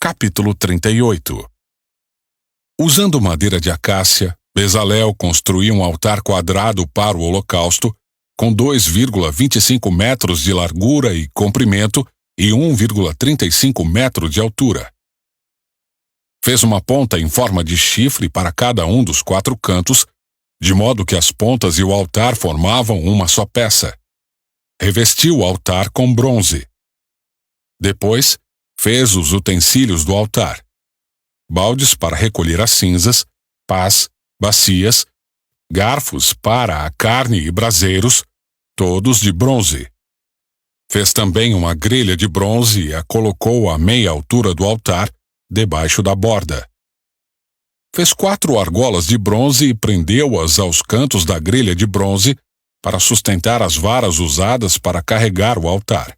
Capítulo 38. Usando madeira de acácia, Bezalel construiu um altar quadrado para o holocausto, com 2,25 metros de largura e comprimento e 1,35 metros de altura. Fez uma ponta em forma de chifre para cada um dos 4 cantos, de modo que as pontas e o altar formavam uma só peça. Revestiu o altar com bronze. Depois, fez os utensílios do altar: baldes para recolher as cinzas, pás, bacias, garfos para a carne e braseiros, todos de bronze. Fez também uma grelha de bronze e a colocou à meia altura do altar, debaixo da borda. Fez 4 argolas de bronze e prendeu-as aos cantos da grelha de bronze para sustentar as varas usadas para carregar o altar.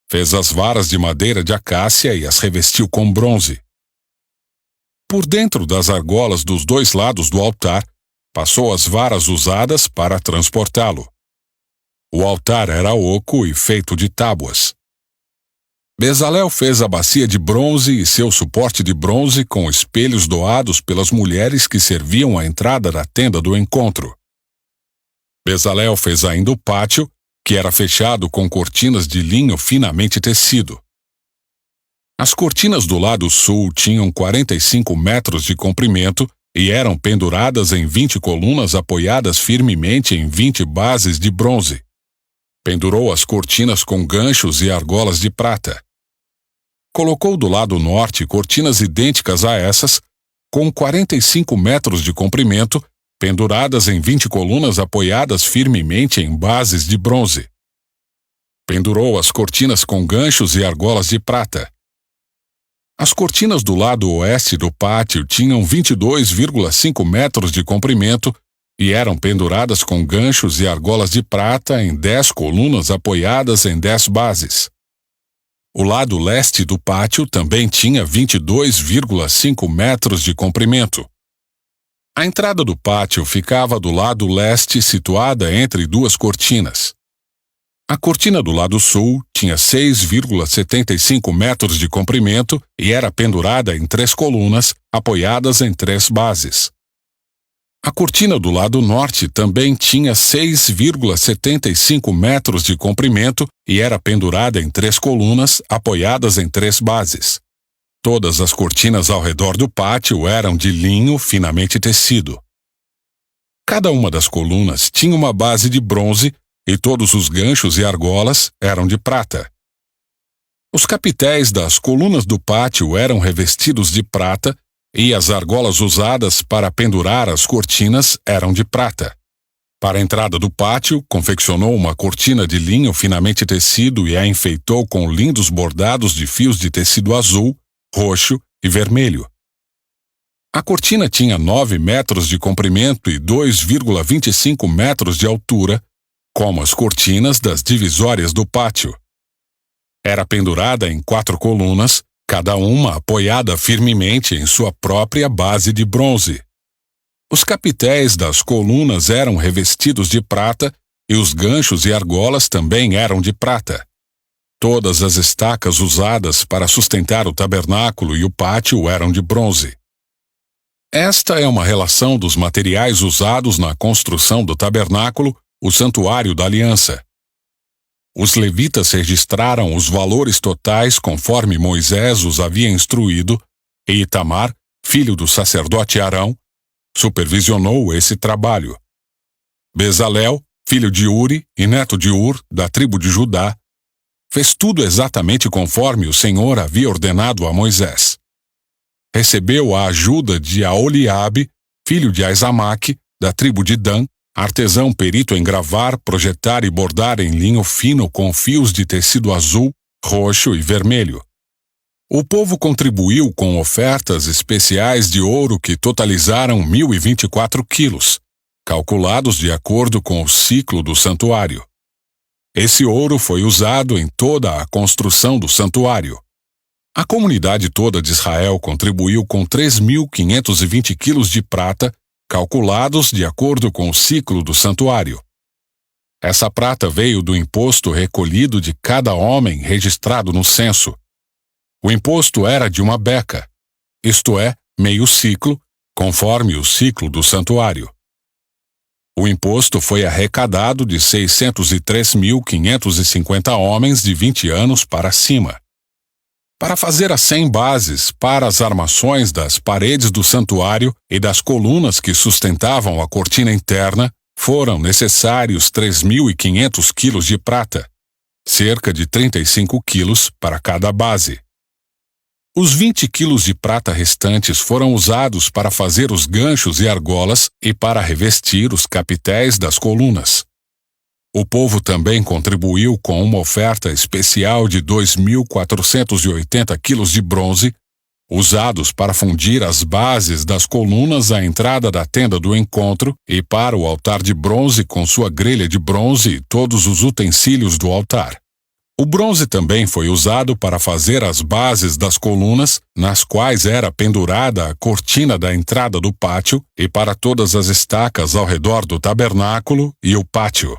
Fez as varas de madeira de acácia e as revestiu com bronze. Por dentro das argolas dos 2 lados do altar, passou as varas usadas para transportá-lo. O altar era oco e feito de tábuas. Bezalel fez a bacia de bronze e seu suporte de bronze com espelhos doados pelas mulheres que serviam à entrada da tenda do encontro. Bezalel fez ainda o pátio, que era fechado com cortinas de linho finamente tecido. As cortinas do lado sul tinham 45 metros de comprimento e eram penduradas em 20 colunas apoiadas firmemente em 20 bases de bronze. Pendurou as cortinas com ganchos e argolas de prata. Colocou do lado norte cortinas idênticas a essas, com 45 metros de comprimento, penduradas em 20 colunas apoiadas firmemente em bases de bronze. Pendurou as cortinas com ganchos e argolas de prata. As cortinas do lado oeste do pátio tinham 22,5 metros de comprimento e eram penduradas com ganchos e argolas de prata em 10 colunas apoiadas em 10 bases. O lado leste do pátio também tinha 22,5 metros de comprimento. A entrada do pátio ficava do lado leste, situada entre 2 cortinas. A cortina do lado sul tinha 6,75 metros de comprimento e era pendurada em 3 colunas, apoiadas em 3 bases. A cortina do lado norte também tinha 6,75 metros de comprimento e era pendurada em 3 colunas, apoiadas em 3 bases. Todas as cortinas ao redor do pátio eram de linho finamente tecido. Cada uma das colunas tinha uma base de bronze e todos os ganchos e argolas eram de prata. Os capitéis das colunas do pátio eram revestidos de prata e as argolas usadas para pendurar as cortinas eram de prata. Para a entrada do pátio, confeccionou uma cortina de linho finamente tecido e a enfeitou com lindos bordados de fios de tecido azul, roxo e vermelho. A cortina tinha 9 metros de comprimento e 2,25 metros de altura, como as cortinas das divisórias do pátio. Era pendurada em 4 colunas, cada uma apoiada firmemente em sua própria base de bronze. Os capitéis das colunas eram revestidos de prata e os ganchos e argolas também eram de prata. Todas as estacas usadas para sustentar o tabernáculo e o pátio eram de bronze. Esta é uma relação dos materiais usados na construção do tabernáculo, o santuário da aliança. Os levitas registraram os valores totais conforme Moisés os havia instruído, e Itamar, filho do sacerdote Arão, supervisionou esse trabalho. Bezalel, filho de Uri e neto de Ur, da tribo de Judá, fez tudo exatamente conforme o Senhor havia ordenado a Moisés. Recebeu a ajuda de Aholiabe, filho de Aizamaque, da tribo de Dan, artesão perito em gravar, projetar e bordar em linho fino com fios de tecido azul, roxo e vermelho. O povo contribuiu com ofertas especiais de ouro que totalizaram 1.024 quilos, calculados de acordo com o ciclo do santuário. Esse ouro foi usado em toda a construção do santuário. A comunidade toda de Israel contribuiu com 3.520 quilos de prata, calculados de acordo com o ciclo do santuário. Essa prata veio do imposto recolhido de cada homem registrado no censo. O imposto era de uma beca, isto é, meio ciclo, conforme o ciclo do santuário. O imposto foi arrecadado de 603.550 homens de 20 anos para cima. Para fazer as 100 bases para as armações das paredes do santuário e das colunas que sustentavam a cortina interna, foram necessários 3.500 quilos de prata, cerca de 35 quilos para cada base. Os 20 quilos de prata restantes foram usados para fazer os ganchos e argolas e para revestir os capitéis das colunas. O povo também contribuiu com uma oferta especial de 2.480 quilos de bronze, usados para fundir as bases das colunas à entrada da tenda do encontro e para o altar de bronze com sua grelha de bronze e todos os utensílios do altar. O bronze também foi usado para fazer as bases das colunas, nas quais era pendurada a cortina da entrada do pátio, e para todas as estacas ao redor do tabernáculo e o pátio.